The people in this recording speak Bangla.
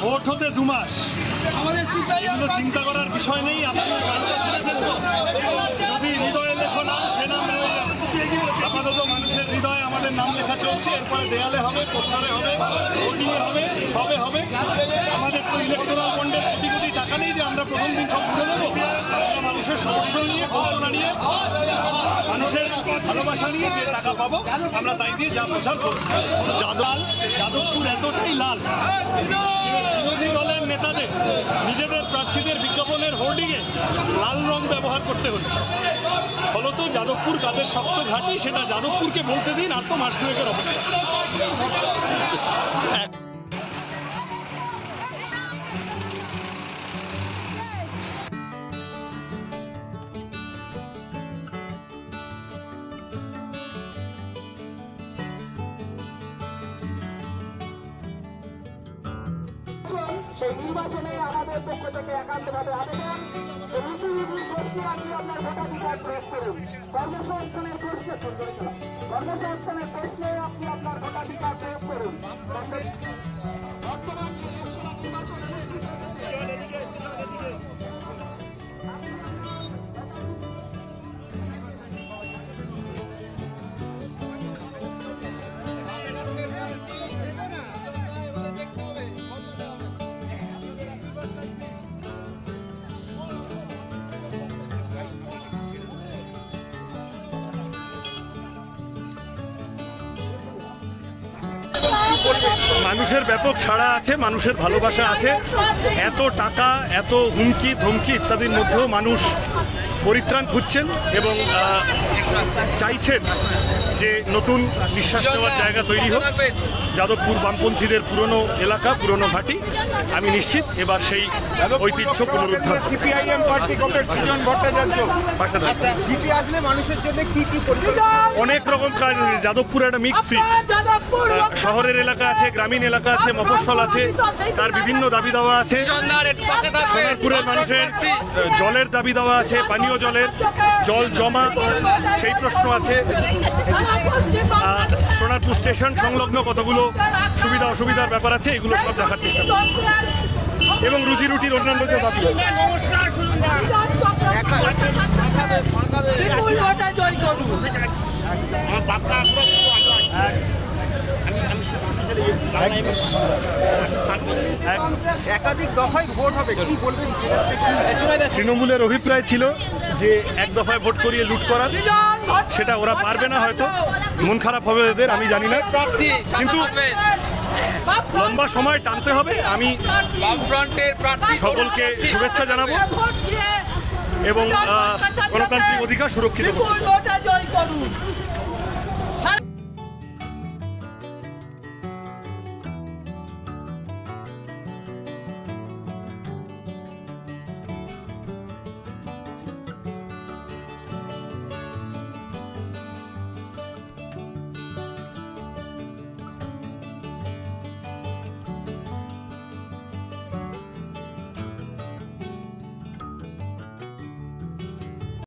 ভোট হতে 2 মাস, এগুলো চিন্তা করার বিষয় নেই। আপনারা গানটা শুনেছেন তো, যদি হৃদয়ে লেখো নাম সে নাম রয়ে যাবে। আপাতত মানুষের হৃদয়ে আমাদের নাম লেখা চলছে, এরপরে দেয়ালে হবে, পোস্টারে হবে, ভোটিংয়ে হবে, সবে হবে। আমাদের তো ইলেকট্রাল বন্ডের কোটি কোটি টাকা নেই যে আমরা প্রথম দিন সব ঘুরে দেবো। আমরা মানুষের সমর্থন নিয়ে, কল্পনা নিয়ে, মানুষের ভালোবাসা নিয়ে যে টাকা পাবো আমরা তাই দিয়ে যা প্রচার করবো। যাদবপুর এতটাই লাল, বিরোধী দলের নেতাদের নিজেদের প্রার্থীদের বিজ্ঞাপনের হোর্ডিংয়ে লাল রং ব্যবহার করতে হচ্ছে। ফলত যাদবপুর কাদের শক্ত ঘাঁটি সেটা যাদবপুরকে বলতে দিন, আর তো মাস দুয়েকের অপেক্ষা। সেই নির্বাচনে আমাদের পক্ষ থেকে একান্তভাবে আবেদন, প্রশ্নে আপনি আপনার ভোটাধিকার প্রয়োগ করুন। কর্মসংস্থানের প্রশ্নে আপনি আপনার ভোটাধিকার প্রয়োগ করুন। বর্তমান লোকসভা নির্বাচনে মানুষের ব্যাপক সাড়া আছে, মানুষের ভালোবাসা আছে। এত টাকা, এত হুমকি ধমকি ইত্যাদির মধ্যেও মানুষ পরিত্রাণ খুঁজছেন এবং চাইছেন যে নতুন নিঃশ্বাস নেওয়ার জায়গা তৈরি হোক। যাদবপুর বামপন্থীদের পুরনো এলাকা, পুরনো ঘাঁটি। আমি নিশ্চিত এবার সেই ঐতিহ্য পুনরুদ্ধার। সিপিআইএম পার্টি কমরেড সৃজন ভট্টাচার্য জিতে আসলে মানুষের জন্য কি কি অনেক রকম কাজ। যাদবপুর একটা মিক্স সিট, শহরের এলাকা আছে, গ্রামীণ এলাকা আছে, মফস্বল আছে, তার বিভিন্ন দাবি দাওয়া আছে। সোনারপুরের মানুষের জলের দাবি দাওয়া আছে, পানীয় জলের জল জমা সেই প্রশ্ন আছে। সোনারপুর স্টেশন সংলগ্ন কতগুলো সুবিধা অসুবিধার ব্যাপার আছে, এগুলো সব দেখার চেষ্টা করি এবং রুজি রুটির অন্যান্য যে দাবি একাধিক দফায় ভোট হবে, কি বলবেন? তৃণমূলের অভিপ্রায় ছিল যে এক দফায় ভোট করিয়ে লুট করা, সেটা ওরা পারবে না, হয়তো মন খারাপ হবে এদের, আমি জানি না, কিন্তু লম্বা সময় টানতে হবে। আমি সকলকে শুভেচ্ছা জানাবো এবং গণতান্ত্রিক অধিকার সুরক্ষিত করব।